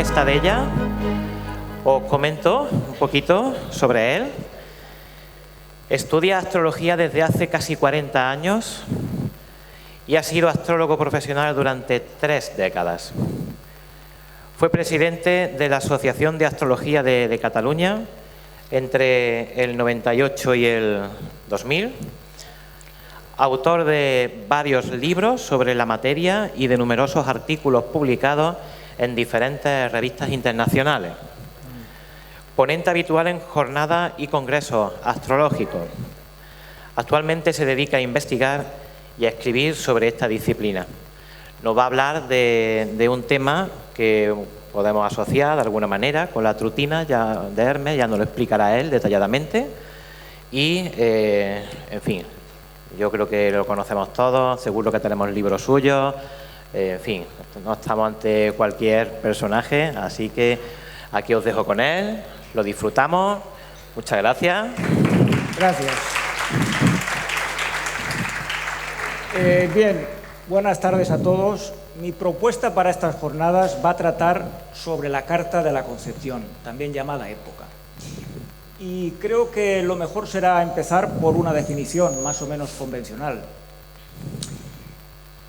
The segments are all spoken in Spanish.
propuesta de ella. Os comento un poquito sobre él. Estudia astrología desde hace casi 40 años y ha sido astrólogo profesional durante 3 décadas. Fue presidente de la Asociación de Astrología de Cataluña entre el 98 y el 2000. Autor de varios libros sobre la materia y de numerosos artículos publicados en diferentes revistas internacionales. Ponente habitual en jornadas y congresos astrológicos. Actualmente se dedica a investigar y a escribir sobre esta disciplina. Nos va a hablar de un tema que podemos asociar de alguna manera con la trutina de Hermes, ya nos lo explicará él detalladamente. Y, en fin, yo creo que lo conocemos todos, seguro que tenemos libros suyos. En fin, no estamos ante cualquier personaje, así que aquí os dejo con él. Lo disfrutamos. Muchas gracias. Gracias. Bien, buenas tardes a todos. Mi propuesta para estas jornadas va a tratar sobre la Carta de la Concepción, también llamada Época. Y creo que lo mejor será empezar por una definición más o menos convencional.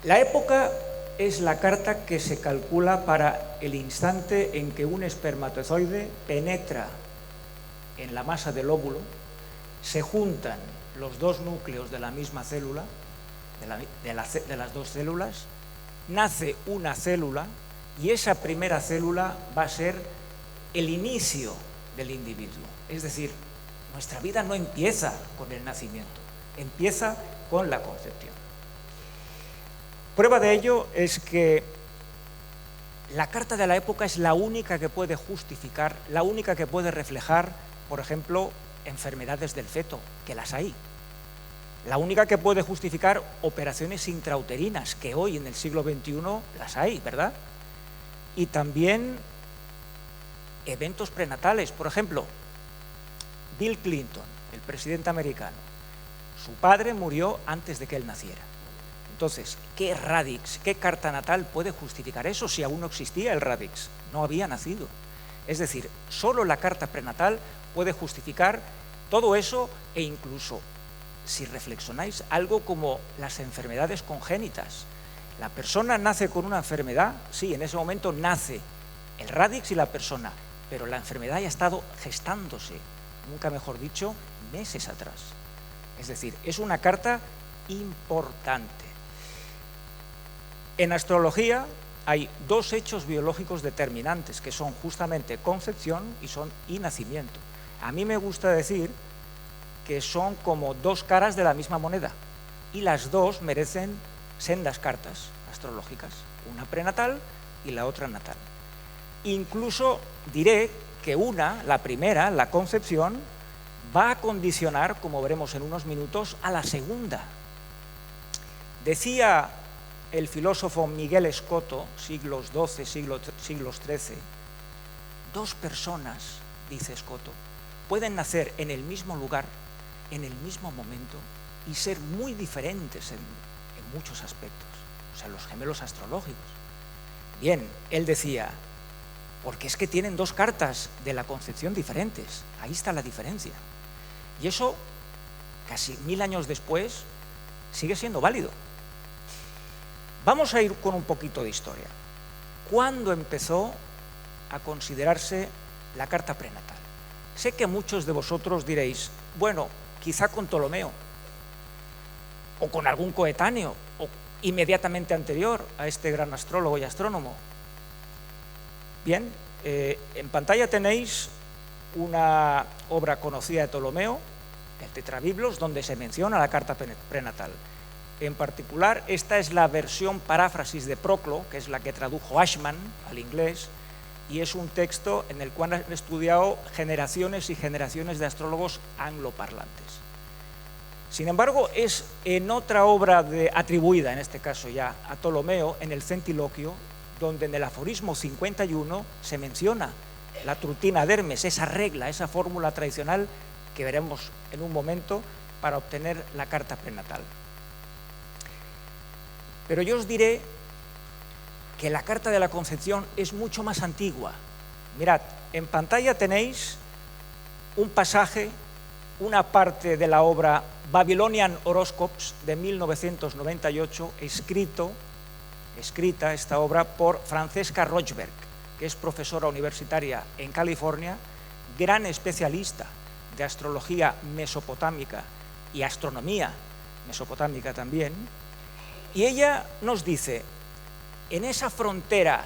La época es la carta que se calcula para el instante en que un espermatozoide penetra en la masa del óvulo, se juntan los dos núcleos de la misma célula, de las dos células, nace una célula y esa primera célula va a ser el inicio del individuo. Es decir, nuestra vida no empieza con el nacimiento, empieza con la concepción. Prueba de ello es que la carta de la época es la única que puede justificar, la única que puede reflejar, por ejemplo, enfermedades del feto, que las hay. La única que puede justificar operaciones intrauterinas, que hoy en el siglo XXI las hay, ¿verdad? Y también eventos prenatales. Por ejemplo, Bill Clinton, el presidente americano, su padre murió antes de que él naciera. Entonces, ¿qué radix, qué carta natal puede justificar eso si aún no existía el radix? No había nacido. Es decir, solo la carta prenatal puede justificar todo eso e incluso, si reflexionáis, algo como las enfermedades congénitas. La persona nace con una enfermedad, sí, en ese momento nace el radix y la persona, pero la enfermedad ya ha estado gestándose, nunca mejor dicho, meses atrás. Es decir, es una carta importante. En astrología hay 2 hechos biológicos determinantes, que son justamente concepción y nacimiento. A mí me gusta decir que son como 2 caras de la misma moneda, y las 2 merecen sendas cartas astrológicas, una prenatal y la otra natal. Incluso diré que la primera, la concepción, va a condicionar, como veremos en unos minutos, a la segunda. Decía el filósofo Miguel Escoto, siglos XII, siglos XIII, 2 personas, dice Escoto, pueden nacer en el mismo lugar, en el mismo momento, y ser muy diferentes en muchos aspectos, o sea, los gemelos astrológicos. Bien, él decía, porque es que tienen 2 cartas de la concepción diferentes, ahí está la diferencia. Y eso, casi 1000 años después, sigue siendo válido. Vamos a ir con un poquito de historia. ¿Cuándo empezó a considerarse la carta prenatal? Sé que muchos de vosotros diréis, bueno, quizá con Ptolomeo, o con algún coetáneo, o inmediatamente anterior a este gran astrólogo y astrónomo. Bien, en pantalla tenéis una obra conocida de Ptolomeo, el Tetrabiblos, donde se menciona la carta prenatal. En particular, esta es la versión paráfrasis de Proclo, que es la que tradujo Ashman al inglés, y es un texto en el cual han estudiado generaciones y generaciones de astrólogos angloparlantes. Sin embargo, es en otra obra atribuida, en este caso ya, a Ptolomeo, en el Centiloquio, donde en el aforismo 51 se menciona la trutina de Hermes, esa regla, esa fórmula tradicional que veremos en un momento para obtener la carta prenatal. Pero yo os diré que la carta de la concepción es mucho más antigua, Mirad, en pantalla tenéis un pasaje, una parte de la obra Babylonian Horoscopes de 1998, escrita esta obra por Francesca Rochberg, que es profesora universitaria en California, gran especialista de astrología mesopotámica y astronomía mesopotámica también, y ella nos dice, en esa frontera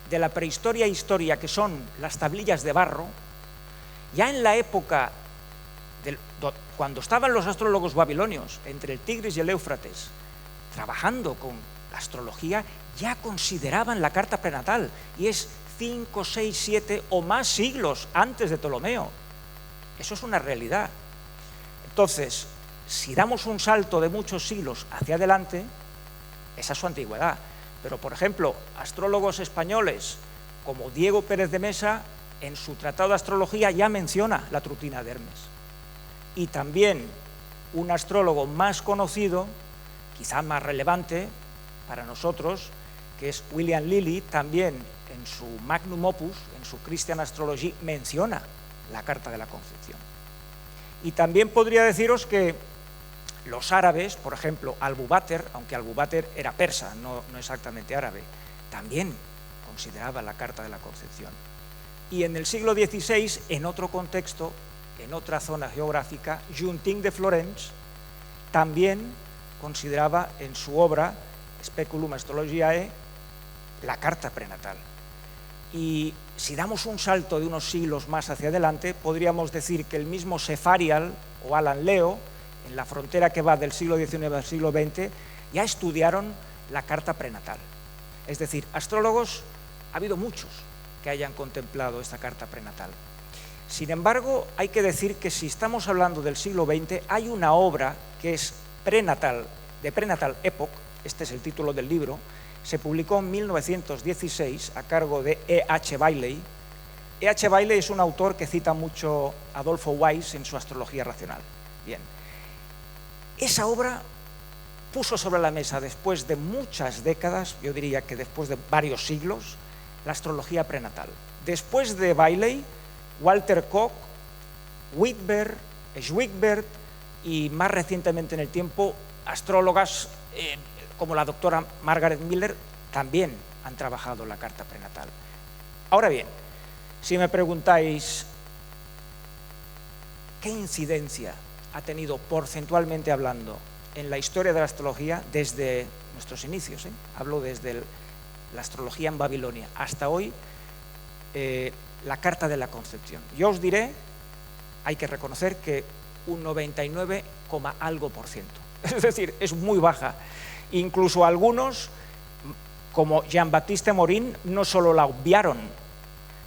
de la prehistoria e historia que son las tablillas de barro, ya en la época, cuando estaban los astrólogos babilonios, entre el Tigris y el Éufrates, trabajando con la astrología, ya consideraban la carta prenatal, y es 5, 6, 7 o más siglos antes de Ptolomeo. Eso es una realidad. Entonces, si damos un salto de muchos siglos hacia adelante, esa es su antigüedad. Pero, por ejemplo, astrólogos españoles como Diego Pérez de Mesa, en su tratado de astrología ya menciona la trutina de Hermes. Y también un astrólogo más conocido, quizá más relevante para nosotros, que es William Lilly, también en su Magnum Opus, en su Christian Astrology, menciona la carta de la concepción. Y también podría deciros que los árabes, por ejemplo, Al-Bubater, aunque Al-Bubater era persa, no exactamente árabe, también consideraba la carta de la concepción. Y en el siglo XVI, en otro contexto, en otra zona geográfica, Juntin de Florence también consideraba en su obra Speculum Astrologiae la carta prenatal. Y si damos un salto de unos siglos más hacia adelante, podríamos decir que el mismo Sefarial o Alan Leo, en la frontera que va del siglo XIX al siglo XX, ya estudiaron la carta prenatal. Es decir, astrólogos, ha habido muchos que hayan contemplado esta carta prenatal. Sin embargo, hay que decir que si estamos hablando del siglo XX, hay una obra que es prenatal, de Prenatal Epoch, este es el título del libro, se publicó en 1916 a cargo de E.H. Bailey. E.H. Bailey es un autor que cita mucho a Adolfo Weiss en su Astrología Racional. Bien. Esa obra puso sobre la mesa, después de muchas décadas, yo diría que después de varios siglos, la astrología prenatal. Después de Bailey, Walter Koch, Whitber, Schwickbert y más recientemente en el tiempo, astrólogas como la doctora Margaret Miller también han trabajado la carta prenatal. Ahora bien, si me preguntáis qué incidencia ha tenido porcentualmente hablando en la historia de la astrología desde nuestros inicios, hablo desde la astrología en Babilonia hasta hoy, la carta de la concepción. Yo os diré, hay que reconocer que un 99, algo %. Es decir, es muy baja. Incluso algunos, como Jean-Baptiste Morin, no solo la obviaron,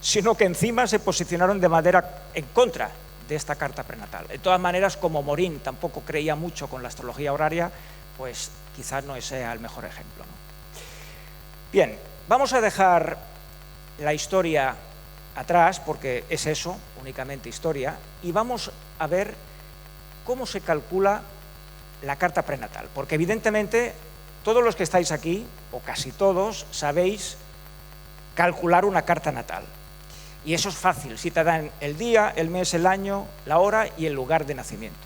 sino que encima se posicionaron de manera en contra de esta carta prenatal. De todas maneras, como Morin tampoco creía mucho con la astrología horaria, pues quizás no sea el mejor ejemplo, ¿no? Bien, vamos a dejar la historia atrás, porque es eso, únicamente historia, y vamos a ver cómo se calcula la carta prenatal, porque evidentemente todos los que estáis aquí, o casi todos, sabéis calcular una carta natal. Y eso es fácil, si te dan el día, el mes, el año, la hora y el lugar de nacimiento.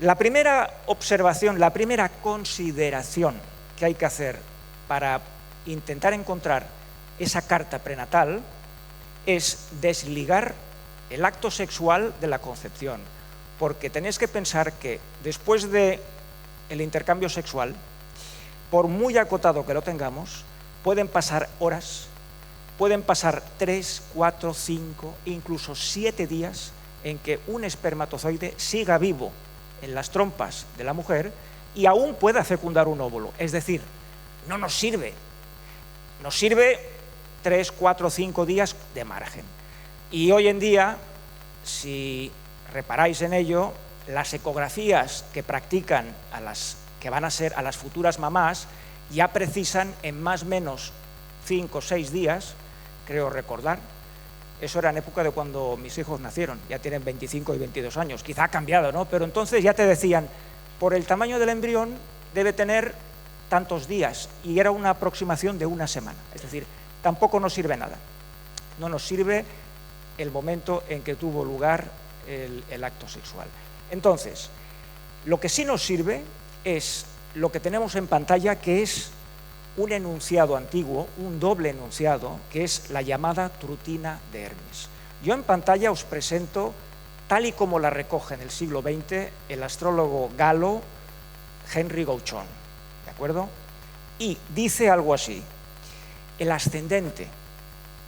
La primera observación, la primera consideración que hay que hacer para intentar encontrar esa carta prenatal es desligar el acto sexual de la concepción, porque tenéis que pensar que después del intercambio sexual, por muy acotado que lo tengamos, pueden pasar horas, pueden pasar 3, 4, 5, incluso 7 días en que un espermatozoide siga vivo en las trompas de la mujer y aún pueda fecundar un óvulo. Es decir, no nos sirve. Nos sirve 3, 4, 5 días de margen. Y hoy en día, si reparáis en ello, las ecografías que practican que van a ser a las futuras mamás ya precisan en más o menos 5 o 6 días, creo recordar. Eso era en época de cuando mis hijos nacieron, ya tienen 25 y 22 años, quizá ha cambiado, ¿no? Pero entonces ya te decían, por el tamaño del embrión debe tener tantos días, y era una aproximación de una semana, es decir, tampoco nos sirve nada. no nos sirve el momento en que tuvo lugar el acto sexual. Entonces, lo que sí nos sirve es lo que tenemos en pantalla, que es un enunciado antiguo, un doble enunciado, que es la llamada trutina de Hermes. Yo en pantalla os presento, tal y como la recoge en el siglo XX el astrólogo galo Henry Gauchon, ¿de acuerdo? Y dice algo así: el ascendente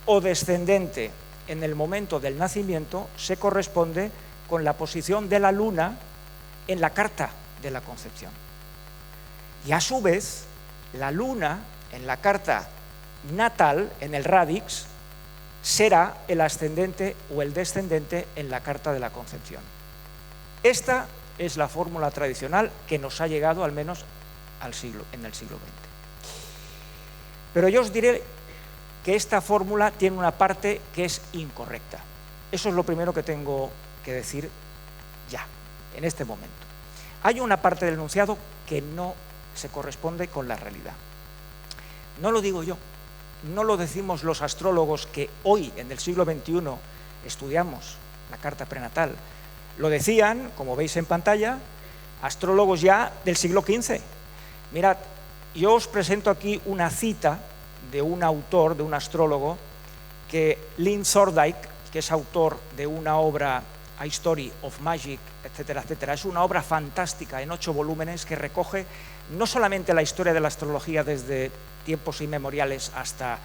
o descendente en el momento del nacimiento se corresponde con la posición de la luna en la carta de la concepción. Y a su vez, la luna en la carta natal, en el radix, será el ascendente o el descendente en la carta de la concepción. Esta es la fórmula tradicional que nos ha llegado al menos en el siglo XX. Pero yo os diré que esta fórmula tiene una parte que es incorrecta. Eso es lo primero que tengo que decir ya, en este momento. Hay una parte del enunciado que no se corresponde con la realidad. No lo digo yo, no lo decimos los astrólogos que hoy, en el siglo XXI, estudiamos la carta prenatal. Lo decían, como veis en pantalla, astrólogos ya del siglo XV. Mirad, yo os presento aquí una cita de un autor, de un astrólogo, que Lynn Thorndike, que es autor de una obra, A History of Magic, etcétera, etcétera. Es una obra fantástica en 8 volúmenes que recoge no solamente la historia de la astrología desde tiempos inmemoriales hasta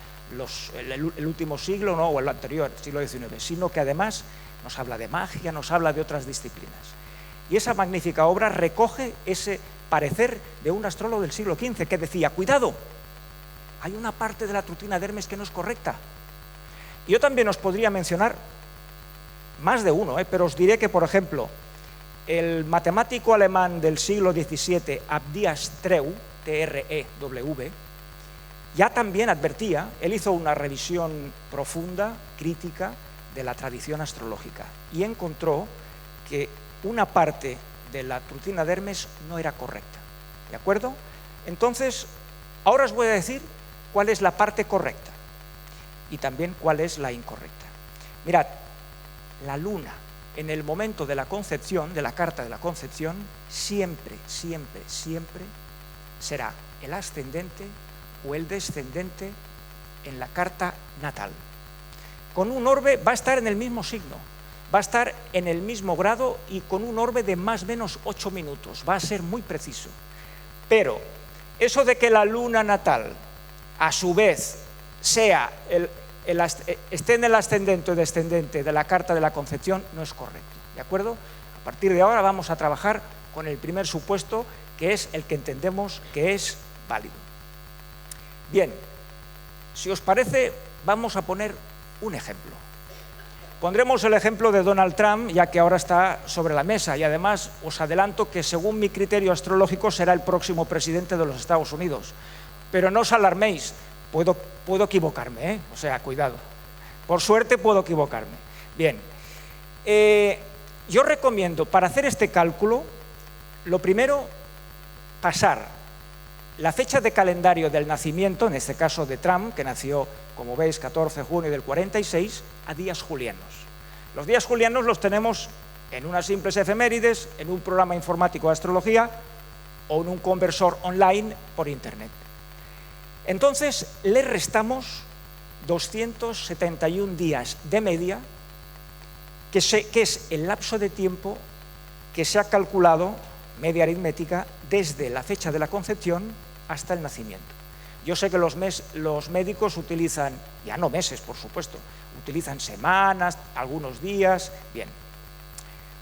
el último siglo, ¿no?, o el anterior, siglo XIX, sino que además nos habla de magia, nos habla de otras disciplinas. Y esa magnífica obra recoge ese parecer de un astrólogo del siglo XV que decía: cuidado, hay una parte de la trutina de Hermes que no es correcta. Y yo también os podría mencionar más de uno, pero os diré que, por ejemplo, el matemático alemán del siglo XVII, Abdias Treu, T-R-E-W, ya también advertía, él hizo una revisión profunda, crítica, de la tradición astrológica y encontró que una parte de la trutina de Hermes no era correcta, ¿de acuerdo? Entonces, ahora os voy a decir cuál es la parte correcta y también cuál es la incorrecta. Mirad, la luna en el momento de la concepción, de la carta de la concepción, siempre, siempre, siempre será el ascendente o el descendente en la carta natal. Con un orbe va a estar en el mismo signo, va a estar en el mismo grado y con un orbe de más o menos 8 minutos, va a ser muy preciso. Pero eso de que la luna natal, a su vez, esté en el ascendente o descendente de la carta de la concepción, no es correcto, ¿de acuerdo? A partir de ahora vamos a trabajar con el primer supuesto, que es el que entendemos que es válido. Bien, si os parece, vamos a poner un ejemplo. Pondremos el ejemplo de Donald Trump, ya que ahora está sobre la mesa, y además os adelanto que según mi criterio astrológico será el próximo presidente de los Estados Unidos. Pero no os alarméis, puedo equivocarme, ¿eh? O sea, cuidado. Por suerte puedo equivocarme. Bien, yo recomiendo, para hacer este cálculo, lo primero, pasar la fecha de calendario del nacimiento, en este caso de Trump, que nació, como veis, 14 de junio del 46, a días julianos. Los días julianos los tenemos en unas simples efemérides, en un programa informático de astrología o en un conversor online por internet. Entonces, le restamos 271 días de media, que es el lapso de tiempo que se ha calculado, media aritmética, desde la fecha de la concepción hasta el nacimiento. Yo sé que los médicos utilizan, ya no meses, por supuesto, utilizan semanas, algunos días. Bien.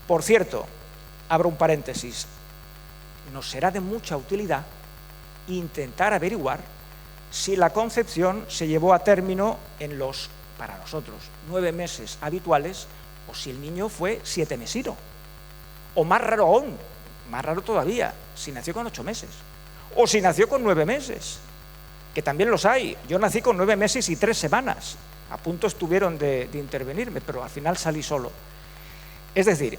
Por cierto, abro un paréntesis, nos será de mucha utilidad intentar averiguar si la concepción se llevó a término en los, para nosotros, 9 meses habituales, o si el niño fue 7 mesino. O más raro aún, más raro todavía, si nació con 8 meses. O si nació con 9 meses, que también los hay. Yo nací con 9 meses y 3 semanas. A punto estuvieron de intervenirme, pero al final salí solo. Es decir,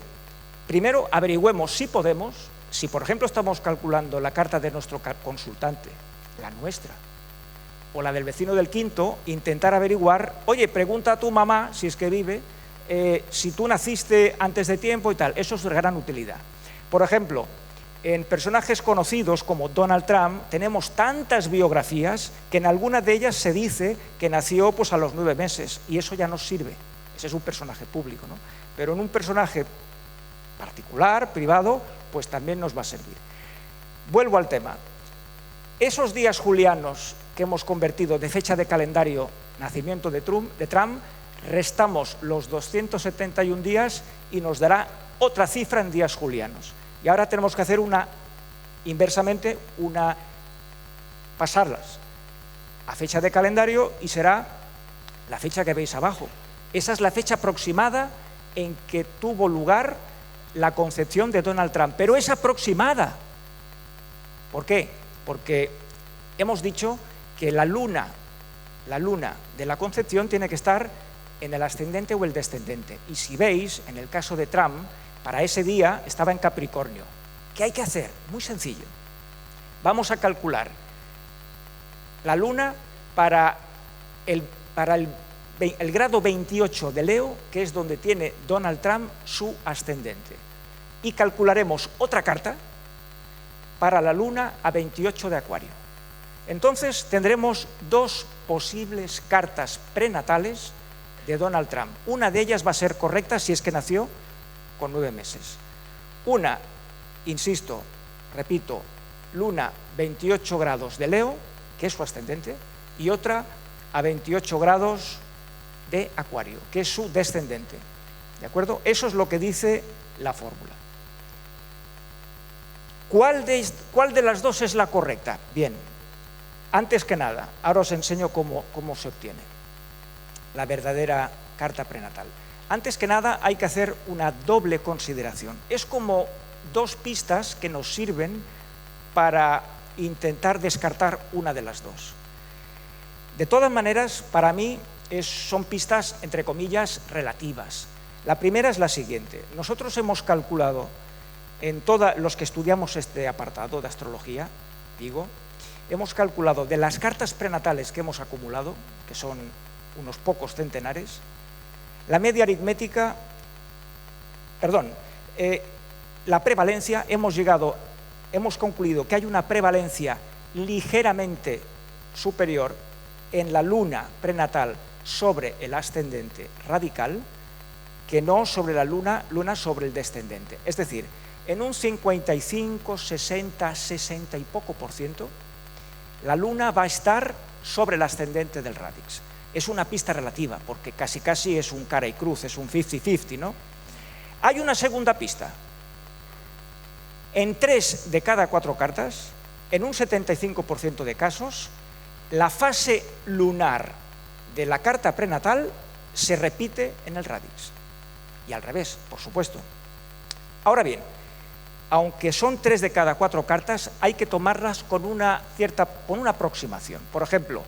primero averigüemos si podemos, si por ejemplo estamos calculando la carta de nuestro consultante, la nuestra, o la del vecino del quinto, intentar averiguar, oye, pregunta a tu mamá, si es que vive, si tú naciste antes de tiempo y tal. Eso es de gran utilidad. Por ejemplo, en personajes conocidos como Donald Trump tenemos tantas biografías que en alguna de ellas se dice que nació pues, a los 9 meses, y eso ya nos sirve. Ese es un personaje público, ¿no? Pero en un personaje particular, privado, pues también nos va a servir. Vuelvo al tema. Esos días julianos que hemos convertido de fecha de calendario nacimiento de Trump, restamos los 271 días y nos dará otra cifra en días julianos. Y ahora tenemos que hacer inversamente, pasarlas a fecha de calendario y será la fecha que veis abajo. Esa es la fecha aproximada en que tuvo lugar la concepción de Donald Trump, pero es aproximada. ¿Por qué? Porque hemos dicho que la luna de la concepción tiene que estar en el ascendente o el descendente. Y si veis, en el caso de Trump, para ese día estaba en Capricornio. ¿Qué hay que hacer? Muy sencillo. Vamos a calcular la luna para el grado 28 de Leo, que es donde tiene Donald Trump su ascendente. Y calcularemos otra carta para la luna a 28 de Acuario. Entonces tendremos dos posibles cartas prenatales de Donald Trump. Una de ellas va a ser correcta si es que nació con 9 meses. Una, insisto, repito, luna 28 grados de Leo, que es su ascendente, y otra a 28 grados de Acuario, que es su descendente. ¿De acuerdo? Eso es lo que dice la fórmula. ¿Cuál de las dos es la correcta? Bien, antes que nada, ahora os enseño cómo se obtiene la verdadera carta prenatal. Antes que nada hay que hacer una doble consideración. Es como dos pistas que nos sirven para intentar descartar una de las dos. De todas maneras, para mí son pistas, entre comillas, relativas. La primera es la siguiente. Nosotros hemos calculado, en todos los que estudiamos este apartado de astrología, hemos calculado de las cartas prenatales que hemos acumulado, que son unos pocos centenares, la media aritmética, la prevalencia, hemos concluido que hay una prevalencia ligeramente superior en la luna prenatal sobre el ascendente radical que no sobre la luna sobre el descendente. Es decir, en un 55, 60, 60 y poco por ciento, la luna va a estar sobre el ascendente del radix. Es una pista relativa, porque casi es un cara y cruz, es un 50-50, ¿no? Hay una segunda pista. En 3 de cada 4 cartas, en un 75% de casos, la fase lunar de la carta prenatal se repite en el radix. Y al revés, por supuesto. Ahora bien, aunque son 3 de cada 4 cartas, hay que tomarlas con una aproximación. Por ejemplo,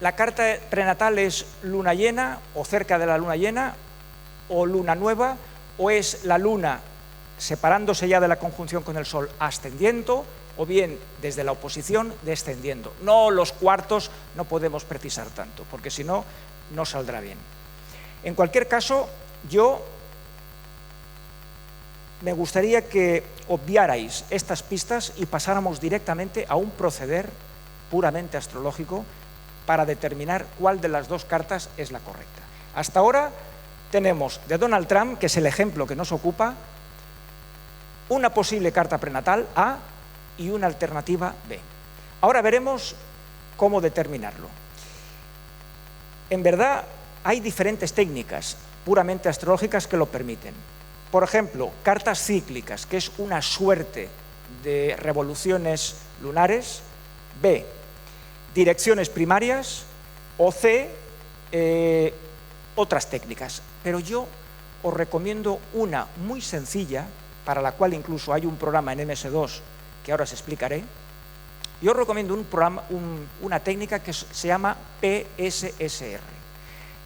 la carta prenatal es luna llena o cerca de la luna llena o luna nueva, o es la luna separándose ya de la conjunción con el sol ascendiendo, o bien desde la oposición descendiendo. No los cuartos, no podemos precisar tanto, porque si no, no saldrá bien. En cualquier caso, yo me gustaría que obviarais estas pistas y pasáramos directamente a un proceder puramente astrológico para determinar cuál de las dos cartas es la correcta. Hasta ahora tenemos de Donald Trump, que es el ejemplo que nos ocupa, una posible carta prenatal A y una alternativa B. Ahora veremos cómo determinarlo. En verdad, hay diferentes técnicas puramente astrológicas que lo permiten. Por ejemplo, cartas cíclicas, que es una suerte de revoluciones lunares. B, direcciones primarias. O C, otras técnicas. Pero yo os recomiendo una muy sencilla, para la cual incluso hay un programa en MS2 que ahora os explicaré. Yo os recomiendo una técnica que se llama PSSR.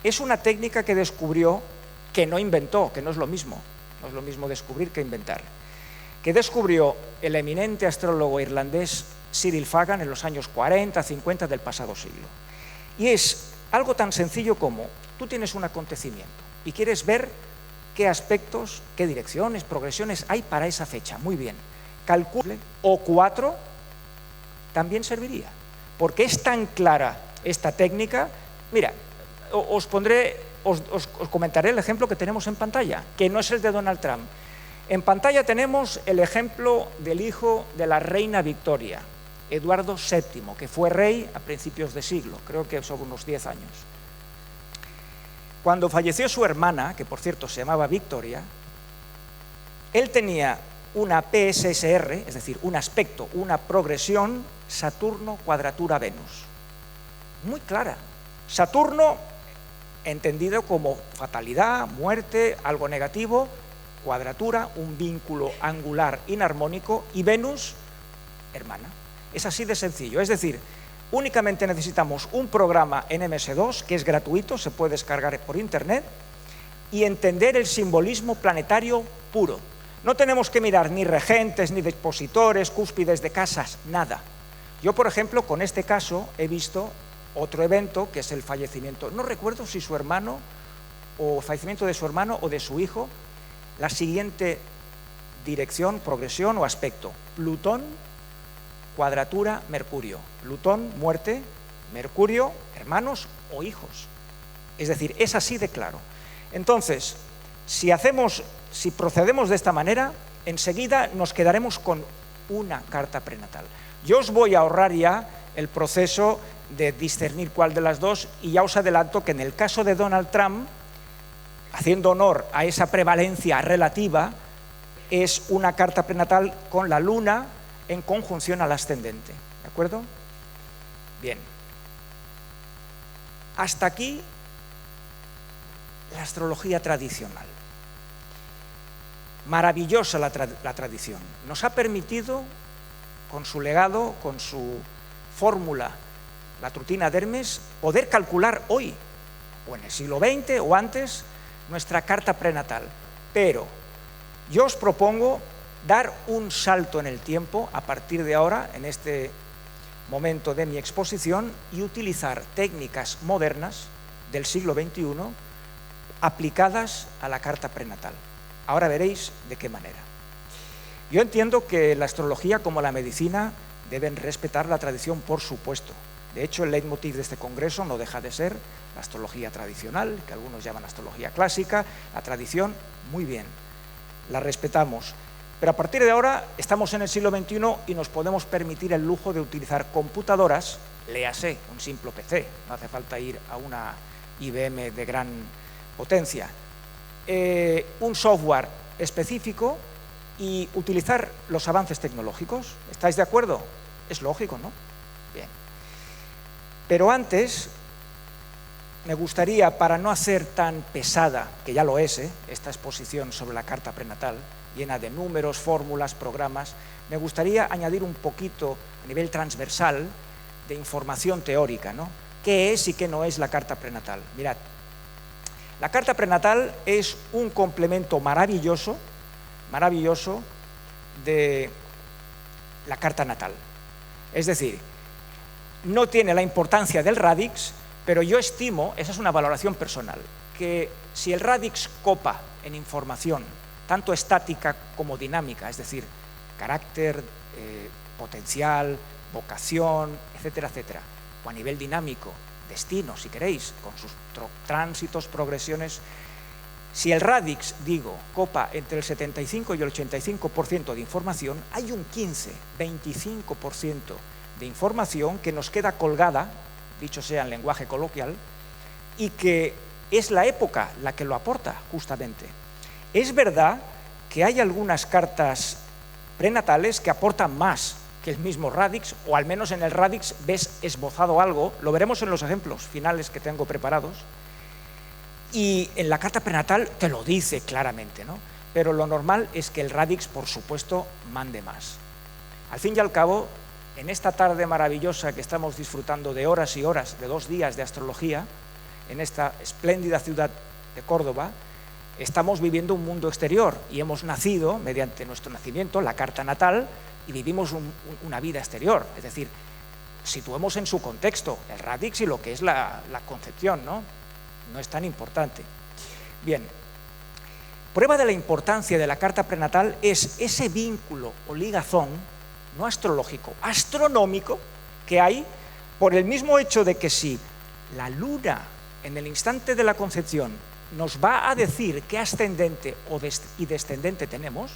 Es una técnica que descubrió, que no inventó, que no es lo mismo. No es lo mismo descubrir que inventar. Que descubrió el eminente astrólogo irlandés Cyril Fagan en los años 40, 50 del pasado siglo. Y es algo tan sencillo como, tú tienes un acontecimiento y quieres ver qué aspectos, qué direcciones, progresiones hay para esa fecha. Muy bien, calcule O4 también serviría, porque es tan clara esta técnica. Mira, os comentaré el ejemplo que tenemos en pantalla, que no es el de Donald Trump. En pantalla tenemos el ejemplo del hijo de la reina Victoria, Eduardo VII, que fue rey a principios de siglo, creo que son unos 10 años. Cuando falleció su hermana, que por cierto se llamaba Victoria, él tenía una PSSR, es decir, un aspecto, una progresión, Saturno cuadratura Venus. Muy clara. Saturno, entendido como fatalidad, muerte, algo negativo, cuadratura, un vínculo angular inarmónico, y Venus, hermana. Es así de sencillo. Es decir, únicamente necesitamos un programa en MS2, que es gratuito, se puede descargar por internet, y entender el simbolismo planetario puro. No tenemos que mirar ni regentes, ni dispositores, cúspides de casas, nada. Yo, por ejemplo, con este caso he visto otro evento, que es el fallecimiento. No recuerdo si su hermano, o el fallecimiento de su hermano o de su hijo, la siguiente dirección, progresión o aspecto. Plutón, cuadratura, Mercurio. Plutón, muerte, Mercurio, hermanos o hijos. Es decir, es así de claro. Entonces, si procedemos de esta manera, enseguida nos quedaremos con una carta prenatal. Yo os voy a ahorrar ya el proceso de discernir cuál de las dos, y ya os adelanto que en el caso de Donald Trump, haciendo honor a esa prevalencia relativa, es una carta prenatal con la luna en conjunción al ascendente. ¿De acuerdo? Bien. Hasta aquí la astrología tradicional. Maravillosa la tradición. Nos ha permitido, con su legado, con su fórmula, la Trutina de Hermes, poder calcular hoy, o en el siglo XX o antes, nuestra carta prenatal. Pero yo os propongo dar un salto en el tiempo a partir de ahora, en este momento de mi exposición, y utilizar técnicas modernas del siglo XXI aplicadas a la carta prenatal. Ahora veréis de qué manera. Yo entiendo que la astrología, como la medicina, deben respetar la tradición, por supuesto. De hecho, el leitmotiv de este congreso no deja de ser la astrología tradicional, que algunos llaman astrología clásica, la tradición, muy bien, la respetamos. Pero a partir de ahora estamos en el siglo XXI y nos podemos permitir el lujo de utilizar computadoras, léase, un simple PC, no hace falta ir a una IBM de gran potencia, un software específico y utilizar los avances tecnológicos. ¿Estáis de acuerdo? Es lógico, ¿no? Bien. Pero antes, me gustaría, para no hacer tan pesada, que ya lo es, esta exposición sobre la carta prenatal, llena de números, fórmulas, programas, me gustaría añadir un poquito, a nivel transversal, de información teórica, ¿no? ¿Qué es y qué no es la carta prenatal? Mirad, la carta prenatal es un complemento maravilloso de la carta natal. Es decir, no tiene la importancia del radix, pero yo estimo, esa es una valoración personal, que si el radix copa en información, tanto estática como dinámica, es decir, carácter, potencial, vocación, etcétera, etcétera, o a nivel dinámico, destino, si queréis, con sus tránsitos, progresiones, si el radix, digo, copa entre el 75 y el 85% de información, hay un 15-25% de información que nos queda colgada, dicho sea en lenguaje coloquial, y que es la época la que lo aporta, justamente. Es verdad que hay algunas cartas prenatales que aportan más que el mismo radix, o al menos en el radix ves esbozado algo, lo veremos en los ejemplos finales que tengo preparados, y en la carta prenatal te lo dice claramente, ¿no? Pero lo normal es que el radix, por supuesto, mande más. Al fin y al cabo, en esta tarde maravillosa que estamos disfrutando de horas y horas, de 2 días de astrología, en esta espléndida ciudad de Córdoba, estamos viviendo un mundo exterior y hemos nacido, mediante nuestro nacimiento, la carta natal, y vivimos una vida exterior. Es decir, situemos en su contexto el radix y lo que es la concepción, ¿no? No es tan importante. Bien, prueba de la importancia de la carta prenatal es ese vínculo o ligazón, no astrológico, astronómico, que hay por el mismo hecho de que si la luna en el instante de la concepción nos va a decir qué ascendente y descendente tenemos,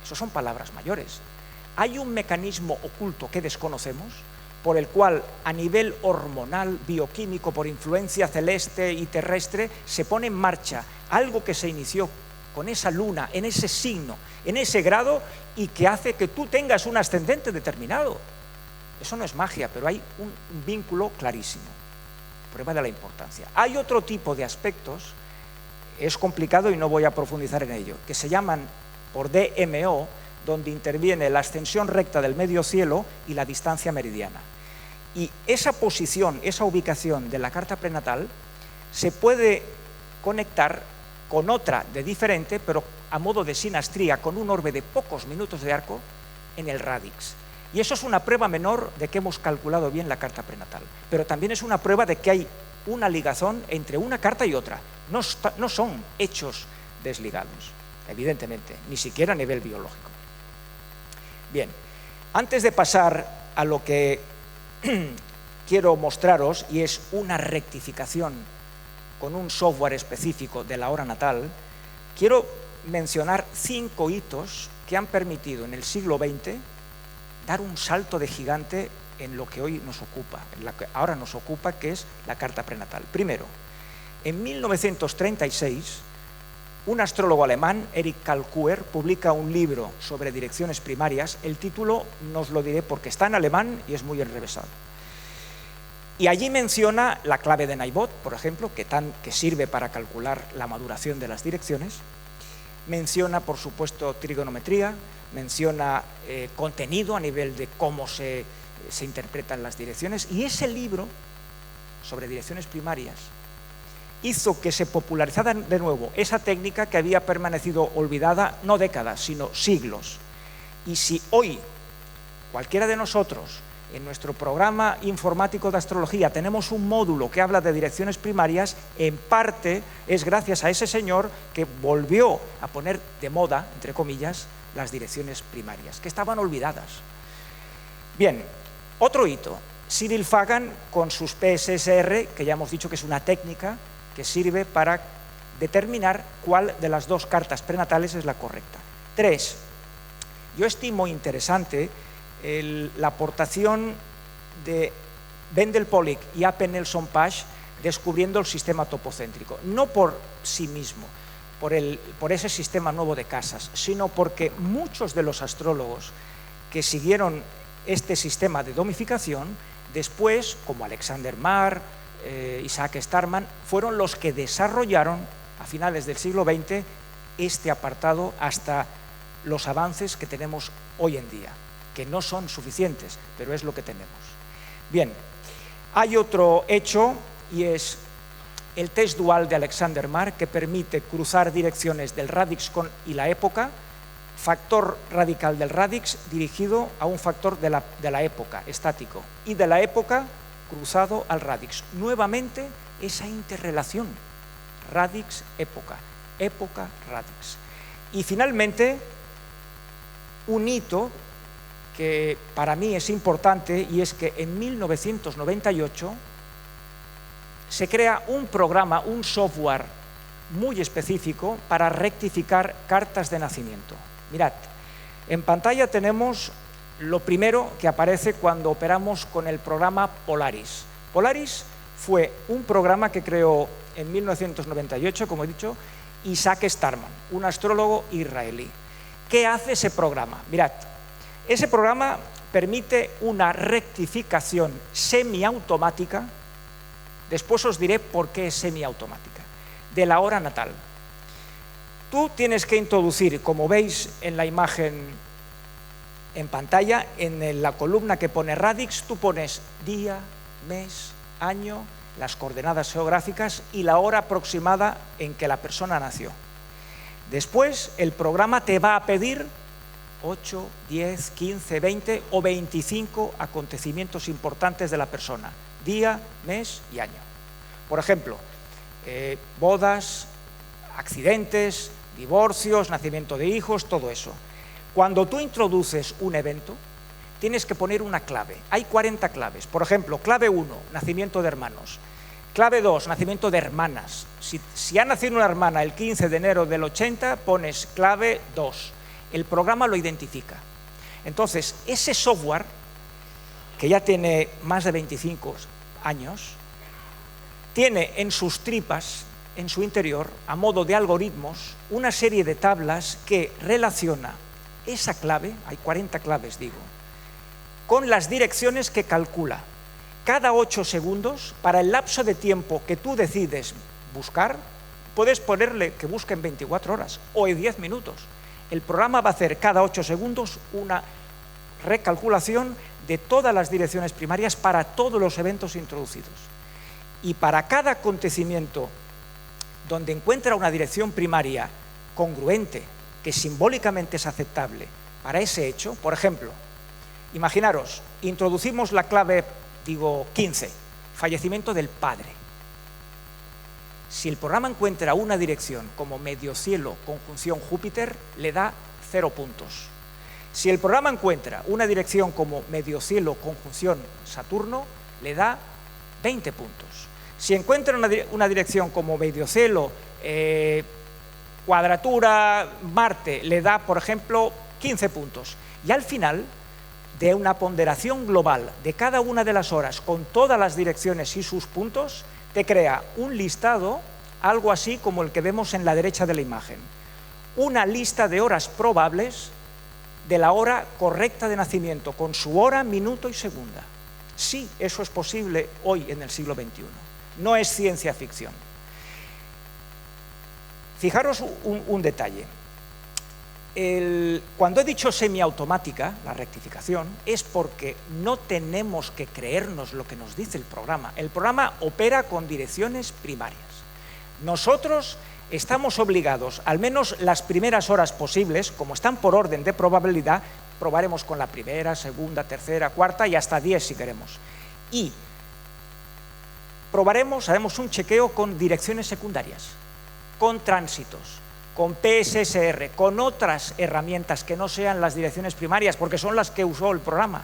eso son palabras mayores. Hay un mecanismo oculto que desconocemos por el cual a nivel hormonal, bioquímico, por influencia celeste y terrestre, se pone en marcha algo que se inició con esa luna, en ese signo, en ese grado, y que hace que tú tengas un ascendente determinado. Eso no es magia, pero hay un vínculo clarísimo. Prueba de la importancia. Hay otro tipo de aspectos, es complicado y no voy a profundizar en ello, que se llaman por DMO, donde interviene la ascensión recta del medio cielo y la distancia meridiana. Y esa posición, esa ubicación de la carta prenatal se puede conectar con otra de diferente, pero a modo de sinastría, con un orbe de pocos minutos de arco en el radix. Y eso es una prueba menor de que hemos calculado bien la carta prenatal, pero también es una prueba de que hay una ligazón entre una carta y otra. No son hechos desligados, evidentemente, ni siquiera a nivel biológico. Bien, antes de pasar a lo que quiero mostraros, y es una rectificación con un software específico de la hora natal, quiero mencionar 5 hitos que han permitido en el siglo XX dar un salto de gigante en lo que hoy nos ocupa, en la que ahora nos ocupa, que es la carta prenatal. Primero, en 1936, un astrólogo alemán, Erich Kalkuer, publica un libro sobre direcciones primarias. El título no os lo diré porque está en alemán y es muy enrevesado. Y allí menciona la clave de Naivot, por ejemplo, que sirve para calcular la maduración de las direcciones. Menciona, por supuesto, trigonometría, menciona contenido a nivel de cómo se interpretan las direcciones. Y ese libro sobre direcciones primarias hizo que se popularizara de nuevo esa técnica que había permanecido olvidada no décadas, sino siglos. Y si hoy cualquiera de nosotros en nuestro programa informático de astrología tenemos un módulo que habla de direcciones primarias, en parte es gracias a ese señor que volvió a poner de moda, entre comillas, las direcciones primarias, que estaban olvidadas. Bien, otro hito, Cyril Fagan con sus PSSR, que ya hemos dicho que es una técnica que sirve para determinar cuál de las dos cartas prenatales es la correcta. 3. Yo estimo interesante la aportación de Wendell Pollock y A.P. Nelson Page descubriendo el sistema topocéntrico, no por sí mismo, por ese sistema nuevo de casas, sino porque muchos de los astrólogos que siguieron este sistema de domificación, después, como Alexander Marr, Isaac Starman, fueron los que desarrollaron a finales del siglo XX este apartado hasta los avances que tenemos hoy en día, que no son suficientes, pero es lo que tenemos. Bien, hay otro hecho y es el test dual de Alexander Marr, que permite cruzar direcciones del radix y la época, factor radical del radix dirigido a un factor de la época, estático, y de la época cruzado al radix. Nuevamente, esa interrelación, radix-época, época-radix. Y finalmente, un hito que para mí es importante, y es que en 1998 se crea un programa, un software muy específico para rectificar cartas de nacimiento. Mirad, en pantalla tenemos lo primero que aparece cuando operamos con el programa Polaris. Polaris fue un programa que creó en 1998, como he dicho, Isaac Starman, un astrólogo israelí. ¿Qué hace ese programa? Mirad, ese programa permite una rectificación semiautomática, después os diré por qué es semiautomática, de la hora natal. Tú tienes que introducir, como veis en la imagen en pantalla, en la columna que pone radix, tú pones día, mes, año, las coordenadas geográficas y la hora aproximada en que la persona nació. Después, el programa te va a pedir 8, 10, 15, 20 o 25 acontecimientos importantes de la persona, día, mes y año. Por ejemplo, bodas, accidentes, divorcios, nacimiento de hijos, todo eso. Cuando tú introduces un evento, tienes que poner una clave. Hay 40 claves. Por ejemplo, clave 1, nacimiento de hermanos. Clave 2, nacimiento de hermanas. Si ha nacido una hermana el 15 de enero del 80, pones clave 2. El programa lo identifica. Entonces, ese software, que ya tiene más de 25 años, tiene en sus tripas, en su interior, a modo de algoritmos, una serie de tablas que relaciona esa clave, hay 40 claves digo, con las direcciones que calcula. Cada 8 segundos, para el lapso de tiempo que tú decides buscar, puedes ponerle que busque en 24 horas o en 10 minutos. El programa va a hacer cada 8 segundos una recalculación de todas las direcciones primarias para todos los eventos introducidos. Y para cada acontecimiento donde encuentra una dirección primaria congruente, que simbólicamente es aceptable para ese hecho, por ejemplo, imaginaros, introducimos la clave, digo, 15, fallecimiento del padre. Si el programa encuentra una dirección como medio cielo, conjunción Júpiter, le da 0 puntos. Si el programa encuentra una dirección como medio cielo, conjunción Saturno, le da 20 puntos. Si encuentra una dirección como medio cielo, cuadratura Marte, le da, por ejemplo, 15 puntos. Y al final, de una ponderación global de cada una de las horas con todas las direcciones y sus puntos, te crea un listado, algo así como el que vemos en la derecha de la imagen. Una lista de horas probables de la hora correcta de nacimiento, con su hora, minuto y segunda. Sí, eso es posible hoy en el siglo XXI. No es ciencia ficción. Fijaros un detalle. Cuando he dicho semiautomática, la rectificación, es porque no tenemos que creernos lo que nos dice el programa. El programa opera con direcciones primarias. Nosotros estamos obligados, al menos las primeras horas posibles, como están por orden de probabilidad, probaremos con la primera, segunda, tercera, cuarta y hasta 10 si queremos. Y probaremos, haremos un chequeo con direcciones secundarias, con tránsitos, con PSSR, con otras herramientas que no sean las direcciones primarias, porque son las que usó el programa.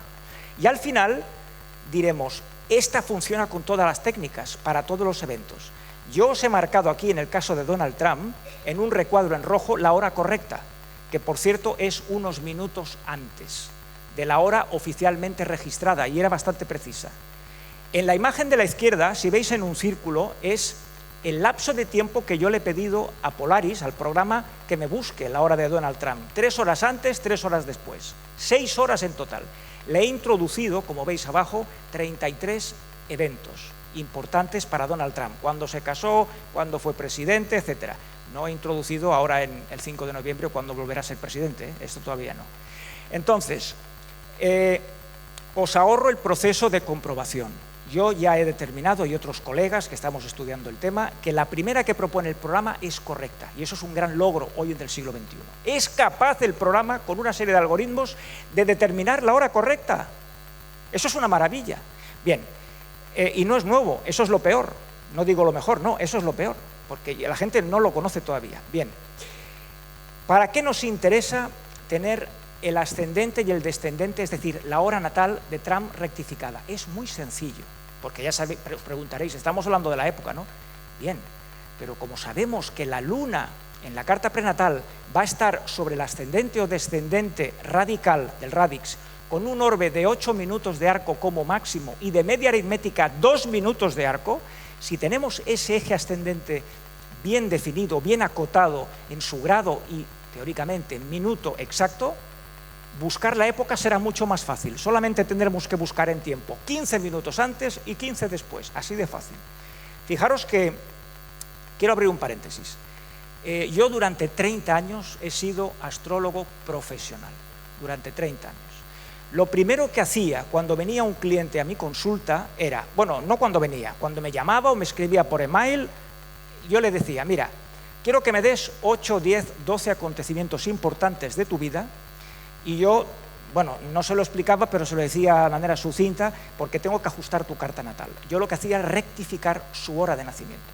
Y al final diremos, esta funciona con todas las técnicas, para todos los eventos. Yo os he marcado aquí, en el caso de Donald Trump, en un recuadro en rojo, la hora correcta, que por cierto es unos minutos antes de la hora oficialmente registrada, y era bastante precisa. En la imagen de la izquierda, si veis en un círculo, es el lapso de tiempo que yo le he pedido a Polaris, al programa, que me busque la hora de Donald Trump. 3 horas antes, 3 horas después. 6 horas en total. Le he introducido, como veis abajo, 33 eventos importantes para Donald Trump. Cuando se casó, cuando fue presidente, etc. No he introducido ahora en el 5 de noviembre cuando volverá a ser presidente, ¿eh? Esto todavía no. Entonces, os ahorro el proceso de comprobación. Yo ya he determinado, y otros colegas que estamos estudiando el tema, que la primera que propone el programa es correcta, y eso es un gran logro hoy en el siglo XXI. Es capaz el programa, con una serie de algoritmos, de determinar la hora correcta. Eso es una maravilla. Bien, y no es nuevo, eso es lo peor. No digo lo mejor, no, eso es lo peor, porque la gente no lo conoce todavía. Bien, ¿para qué nos interesa tener el ascendente y el descendente, es decir, la hora natal de Trump rectificada? Es muy sencillo, porque ya sabéis, os preguntaréis, estamos hablando de la época, ¿no? Bien, pero como sabemos que la luna en la carta prenatal va a estar sobre el ascendente o descendente radical del radix, con un orbe de 8 minutos de arco como máximo y de media aritmética 2 minutos de arco, si tenemos ese eje ascendente bien definido, bien acotado en su grado y teóricamente en minuto exacto, buscar la época será mucho más fácil. Solamente tendremos que buscar en tiempo 15 minutos antes y 15 después, así de fácil. Fijaros que, quiero abrir un paréntesis, yo durante 30 años he sido astrólogo profesional, durante 30 años. Lo primero que hacía cuando venía un cliente a mi consulta era, bueno, no cuando venía, cuando me llamaba o me escribía por email, yo le decía, mira, quiero que me des 8, 10, 12 acontecimientos importantes de tu vida Y yo, bueno, no se lo explicaba, pero se lo decía de manera sucinta, porque tengo que ajustar tu carta natal. Yo lo que hacía era rectificar su hora de nacimiento.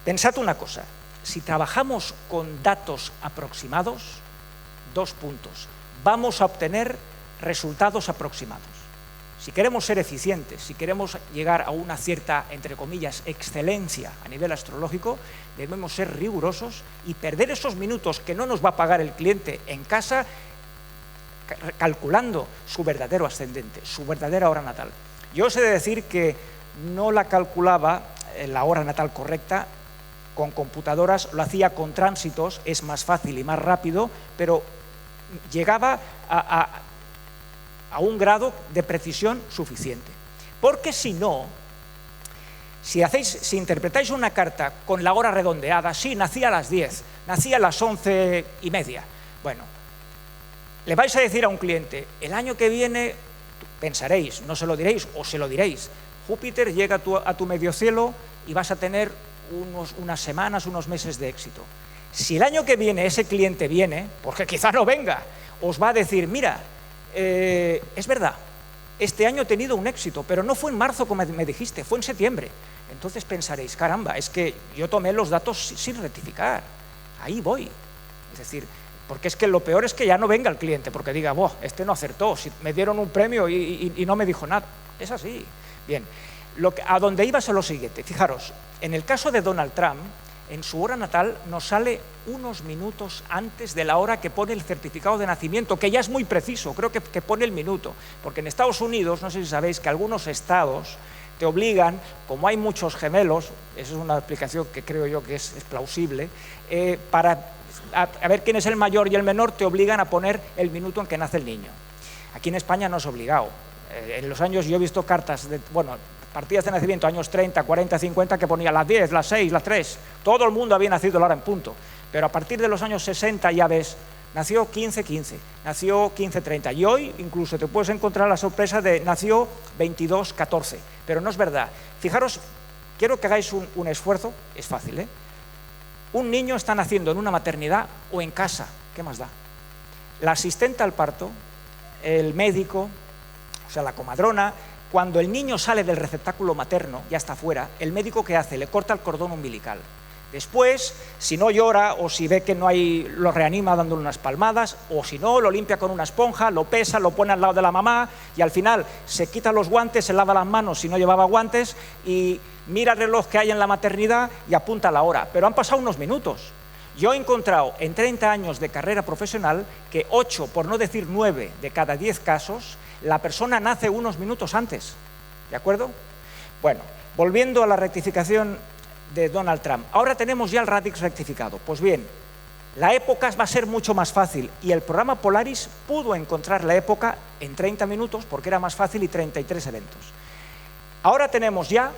Pensad una cosa, si trabajamos con datos aproximados, 2 puntos, vamos a obtener resultados aproximados. Si queremos ser eficientes, si queremos llegar a una cierta, entre comillas, excelencia a nivel astrológico, debemos ser rigurosos y perder esos minutos que no nos va a pagar el cliente en casa calculando su verdadero ascendente, su verdadera hora natal. Yo os he de decir que no la calculaba la hora natal correcta con computadoras, lo hacía con tránsitos, es más fácil y más rápido, pero llegaba a un grado de precisión suficiente. Porque si no, si interpretáis una carta con la hora redondeada, sí, nací a las 10, nací a las 11:30, bueno, le vais a decir a un cliente, el año que viene, pensaréis, no se lo diréis o se lo diréis, Júpiter llega a tu medio cielo y vas a tener unas semanas, unos meses de éxito. Si el año que viene ese cliente viene, porque quizá no venga, os va a decir, mira, es verdad, este año he tenido un éxito, pero no fue en marzo como me dijiste, fue en septiembre. Entonces pensaréis, caramba, es que yo tomé los datos sin rectificar, ahí voy. Es decir, porque es que lo peor es que ya no venga el cliente, porque diga, este no acertó, si me dieron un premio y no me dijo nada. Es así. Bien, a donde iba es a lo siguiente, fijaros, en el caso de Donald Trump, en su hora natal nos sale unos minutos antes de la hora que pone el certificado de nacimiento, que ya es muy preciso, creo que pone el minuto, porque en Estados Unidos, no sé si sabéis que algunos estados te obligan, como hay muchos gemelos, esa es una explicación que creo yo que es plausible, para a ver quién es el mayor y el menor, te obligan a poner el minuto en que nace el niño. Aquí en España no es obligado. En los años yo he visto cartas, partidas de nacimiento, años 30, 40, 50, que ponía las 10, las 6, las 3. Todo el mundo había nacido a la hora en punto. Pero a partir de los años 60 ya ves, nació 15-15, nació 15-30. Y hoy incluso te puedes encontrar la sorpresa de nació 22-14. Pero no es verdad. Fijaros, quiero que hagáis un esfuerzo, es fácil, ¿eh? Un niño está naciendo en una maternidad o en casa, ¿qué más da? La asistente al parto, el médico, o sea, la comadrona, cuando el niño sale del receptáculo materno, ya está fuera, el médico ¿qué hace? Le corta el cordón umbilical. Después, si no llora o si ve que no hay, lo reanima dándole unas palmadas, o si no, lo limpia con una esponja, lo pesa, lo pone al lado de la mamá y al final se quita los guantes, se lava las manos si no llevaba guantes y mira el reloj que hay en la maternidad y apunta la hora. Pero han pasado unos minutos. Yo he encontrado en 30 años de carrera profesional que 8, por no decir 9 de cada 10 casos, la persona nace unos minutos antes. ¿De acuerdo? Bueno, volviendo a la rectificación de Donald Trump. Ahora tenemos ya el radix rectificado. Pues bien, la época va a ser mucho más fácil y el programa Polaris pudo encontrar la época en 30 minutos porque era más fácil y 33 eventos. Ahora tenemos ya,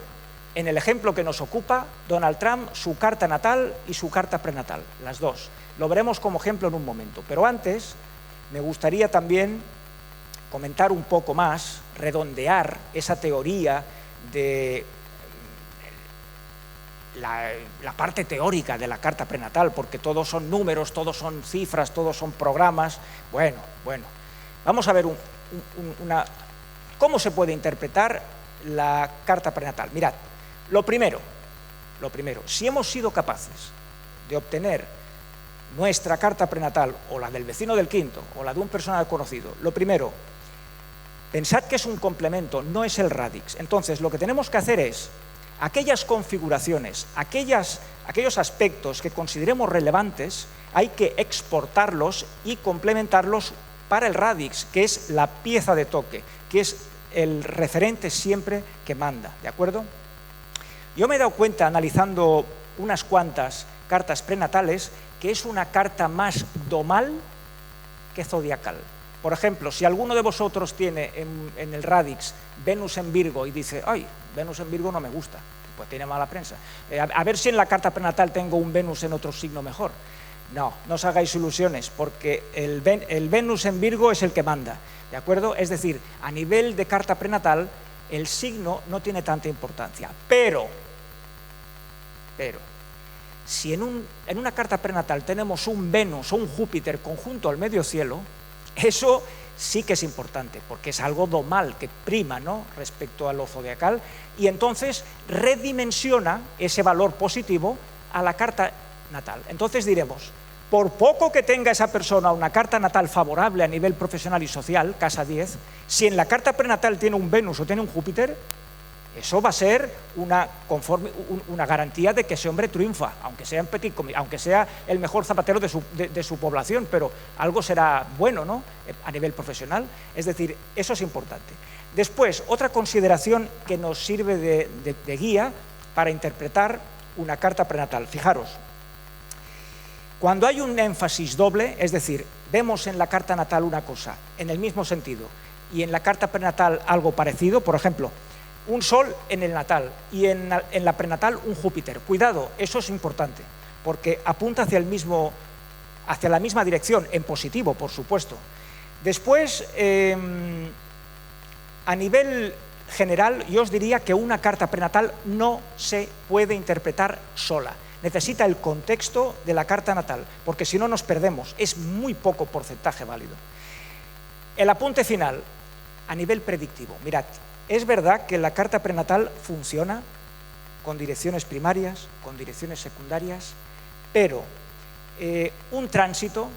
en el ejemplo que nos ocupa, Donald Trump, su carta natal y su carta prenatal, las dos. Lo veremos como ejemplo en un momento, pero antes me gustaría también comentar un poco más, redondear esa teoría de la parte teórica de la carta prenatal, porque todos son números, todos son cifras, todos son programas. Bueno, vamos a ver cómo se puede interpretar la carta prenatal. Mirad, lo primero, si hemos sido capaces de obtener nuestra carta prenatal, o la del vecino del quinto, o la de un personal conocido, lo primero, pensad que es un complemento, no es el radix. Entonces, lo que tenemos que hacer es aquellas configuraciones, aquellos aspectos que consideremos relevantes, hay que exportarlos y complementarlos para el radix, que es la pieza de toque, que es el referente siempre que manda, ¿de acuerdo? Yo me he dado cuenta, analizando unas cuantas cartas prenatales, que es una carta más domal que zodiacal. Por ejemplo, si alguno de vosotros tiene en el radix Venus en Virgo y dice, ay, Venus en Virgo no me gusta, pues tiene mala prensa. A ver si en la carta prenatal tengo un Venus en otro signo mejor. No os hagáis ilusiones, porque el Venus en Virgo es el que manda, ¿de acuerdo? Es decir, a nivel de carta prenatal, el signo no tiene tanta importancia. Pero, si en una carta prenatal tenemos un Venus o un Júpiter conjunto al medio cielo, Eso sí que es importante, porque es algo normal que prima, ¿no?, respecto a lo zodiacal, y entonces redimensiona ese valor positivo a la carta natal. Entonces diremos, por poco que tenga esa persona una carta natal favorable a nivel profesional y social, casa 10, si en la carta prenatal tiene un Venus o tiene un Júpiter, eso va a ser una garantía de que ese hombre triunfa, aunque sea en petit comité, aunque sea el mejor zapatero de su población, pero algo será bueno, ¿no?, a nivel profesional. Es decir, eso es importante. Después, otra consideración que nos sirve de guía para interpretar una carta prenatal. Fijaros, cuando hay un énfasis doble, es decir, vemos en la carta natal una cosa en el mismo sentido y en la carta prenatal algo parecido, por ejemplo, un Sol en el natal y en la prenatal un Júpiter. Cuidado, eso es importante, porque apunta hacia la misma dirección, en positivo, por supuesto. Después, a nivel general, yo os diría que una carta prenatal no se puede interpretar sola. Necesita el contexto de la carta natal, porque si no nos perdemos, es muy poco porcentaje válido. El apunte final, a nivel predictivo. Mirad, es verdad que la carta prenatal funciona con direcciones primarias, con direcciones secundarias, pero un tránsito,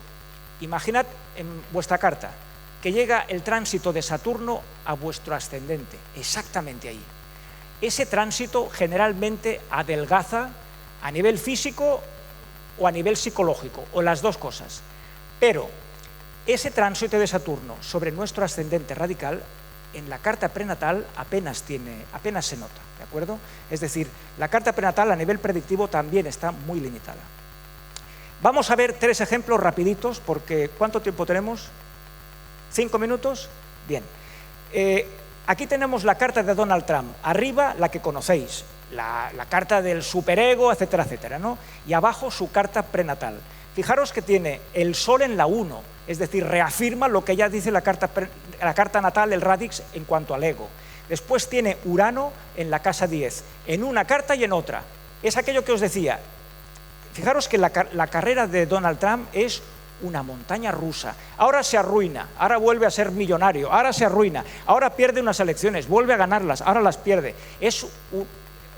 imaginad en vuestra carta que llega el tránsito de Saturno a vuestro ascendente, exactamente ahí. Ese tránsito generalmente adelgaza a nivel físico o a nivel psicológico, o las dos cosas. Pero ese tránsito de Saturno sobre nuestro ascendente radical, en la carta prenatal apenas se nota, ¿de acuerdo? Es decir, la carta prenatal a nivel predictivo también está muy limitada. Vamos a ver 3 ejemplos rapiditos, porque ¿cuánto tiempo tenemos? ¿5 minutos? Bien. Aquí tenemos la carta de Donald Trump. Arriba, la que conocéis, la carta del superego, etcétera, etcétera, ¿no? Y abajo su carta prenatal. Fijaros que tiene el Sol en la 1, es decir, reafirma lo que ya dice la carta natal, el radix, en cuanto al ego. Después tiene Urano en la casa 10, en una carta y en otra. Es aquello que os decía. Fijaros que la carrera de Donald Trump es una montaña rusa. Ahora se arruina, ahora vuelve a ser millonario, ahora se arruina, ahora pierde unas elecciones, vuelve a ganarlas, ahora las pierde. Es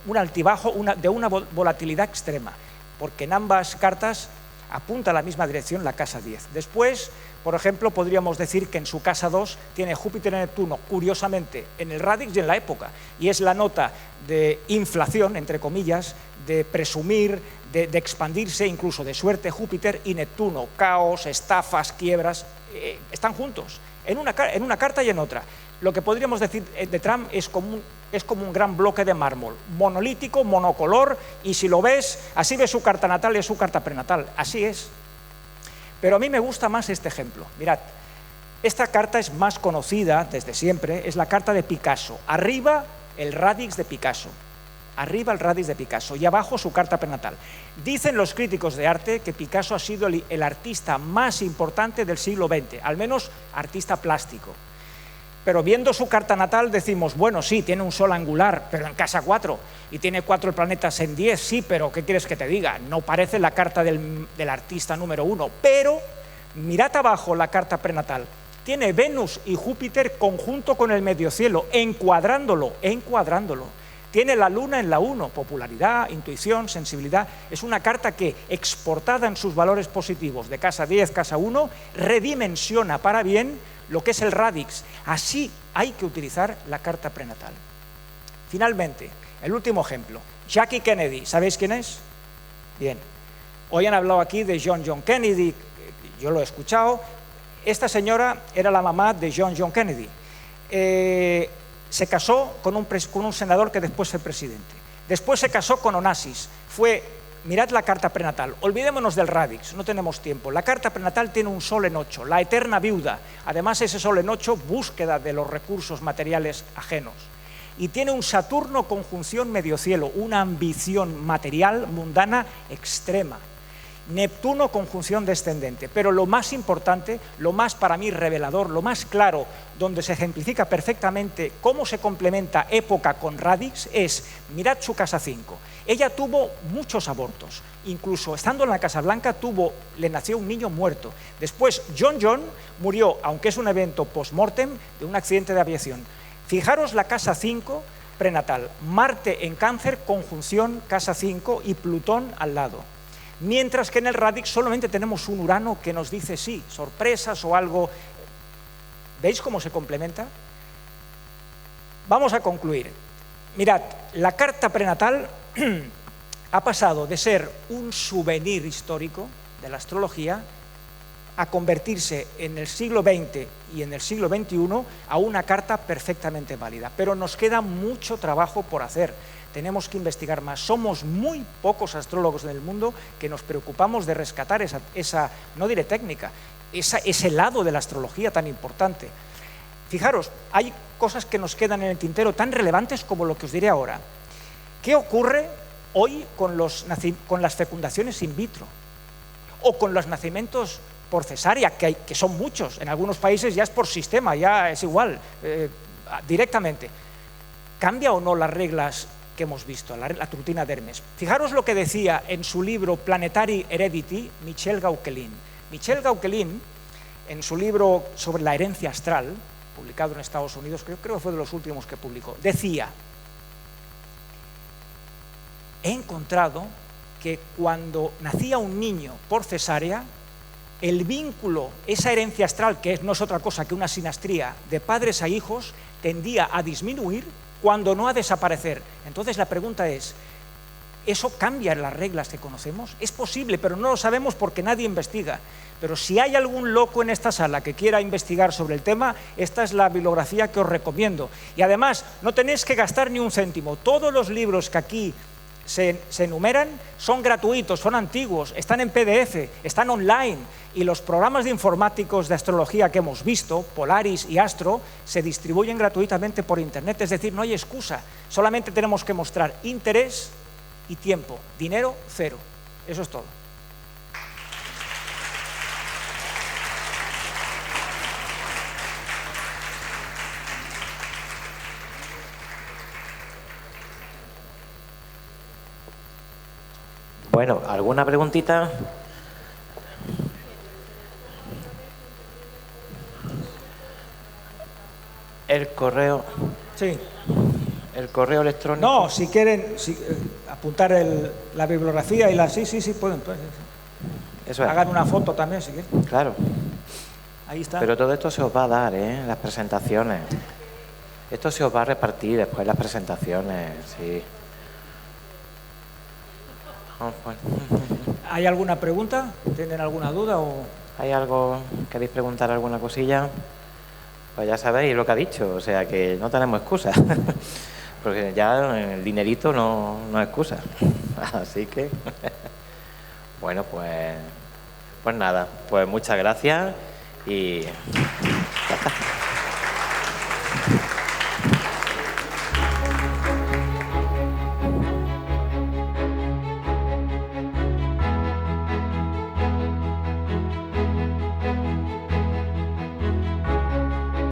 un altibajo de una volatilidad extrema, porque en ambas cartas apunta a la misma dirección la casa 10. Después, por ejemplo, podríamos decir que en su casa 2 tiene Júpiter y Neptuno, curiosamente, en el radix y en la época, y es la nota de inflación, entre comillas, de presumir, de expandirse, incluso de suerte. Júpiter y Neptuno, caos, estafas, quiebras, están juntos, en una carta y en otra. Lo que podríamos decir de Trump es como un gran bloque de mármol, monolítico, monocolor, y si lo ves, así ves su carta natal y es su carta prenatal, así es. Pero a mí me gusta más este ejemplo. Mirad, esta carta es más conocida desde siempre, es la carta de Picasso. Arriba, el radix de Picasso. Arriba el radix de Picasso y abajo su carta prenatal. Dicen los críticos de arte que Picasso ha sido el artista más importante del siglo XX, al menos artista plástico. Pero viendo su carta natal decimos, bueno, sí, tiene un Sol angular, pero en casa 4, y tiene 4 planetas en 10, sí, pero ¿qué quieres que te diga? No parece la carta del artista número 1, pero mirad abajo la carta prenatal. Tiene Venus y Júpiter conjunto con el mediocielo, encuadrándolo. Tiene la Luna en la 1, popularidad, intuición, sensibilidad. Es una carta que, exportada en sus valores positivos de casa 10, casa 1, redimensiona para bien lo que es el radix. Así hay que utilizar la carta prenatal. Finalmente, el último ejemplo. Jackie Kennedy, ¿sabéis quién es? Bien. Hoy han hablado aquí de John Kennedy, yo lo he escuchado. Esta señora era la mamá de John Kennedy. Se casó con un senador que después fue presidente. Después se casó con Onassis. Mirad la carta prenatal. Olvidémonos del radix, no tenemos tiempo. La carta prenatal tiene un Sol en 8, la eterna viuda. Además, ese Sol en 8, búsqueda de los recursos materiales ajenos. Y tiene un Saturno conjunción mediocielo, una ambición material mundana extrema. Neptuno conjunción descendente. Pero lo más importante, lo más para mí revelador, lo más claro, donde se ejemplifica perfectamente cómo se complementa época con radix, es, mirad su casa 5. Ella tuvo muchos abortos, incluso estando en la Casa Blanca le nació un niño muerto. Después John murió, aunque es un evento post-mortem, de un accidente de aviación. Fijaros la casa 5 prenatal, Marte en Cáncer, conjunción casa 5 y Plutón al lado. Mientras que en el radix solamente tenemos un Urano que nos dice sí, sorpresas o algo. ¿Veis cómo se complementa? Vamos a concluir. Mirad, la carta prenatal ha pasado de ser un souvenir histórico de la astrología a convertirse en el siglo XX y en el siglo XXI a una carta perfectamente válida. Pero nos queda mucho trabajo por hacer. Tenemos que investigar más. Somos muy pocos astrólogos en el mundo que nos preocupamos de rescatar esa no diré técnica, ese lado de la astrología tan importante. Fijaros, hay cosas que nos quedan en el tintero tan relevantes como lo que os diré ahora. ¿Qué ocurre hoy con las fecundaciones in vitro? O con los nacimientos por cesárea, que son muchos. En algunos países ya es por sistema, ya es igual, directamente. ¿Cambia o no las reglas que hemos visto, la rutina de Hermes? Fijaros lo que decía en su libro Planetary Heredity Michel Gauquelin. Michel Gauquelin, en su libro sobre la herencia astral, publicado en Estados Unidos, creo que fue de los últimos que publicó, decía: he encontrado que cuando nacía un niño por cesárea, el vínculo, esa herencia astral, que no es otra cosa que una sinastría de padres a hijos, tendía a disminuir cuando no a desaparecer. Entonces la pregunta es, ¿eso cambia en las reglas que conocemos? Es posible, pero no lo sabemos porque nadie investiga. Pero si hay algún loco en esta sala que quiera investigar sobre el tema, esta es la bibliografía que os recomiendo. Y además, no tenéis que gastar ni un céntimo. Todos los libros que aquí se enumeran son gratuitos, son antiguos, están en PDF, están online, y los programas de informáticos de astrología que hemos visto, Polaris y Astro, se distribuyen gratuitamente por internet. Es decir, no hay excusa, solamente tenemos que mostrar interés y tiempo. Dinero, cero. Eso es todo. Bueno, ¿alguna preguntita? El correo. Sí. El correo electrónico. No, si quieren apuntar la bibliografía y sí, pueden. Eso es. Hagan una foto también, si quieren. Claro. Ahí está. Pero todo esto se os va a dar, las presentaciones. Esto se os va a repartir después las presentaciones, sí. ¿Hay alguna pregunta? ¿Tienen alguna duda? ¿Hay algo? ¿Queréis preguntar alguna cosilla? Pues ya sabéis lo que ha dicho, o sea que no tenemos excusa. Porque ya el dinerito no es excusa. Así que, bueno, pues nada, pues muchas gracias y...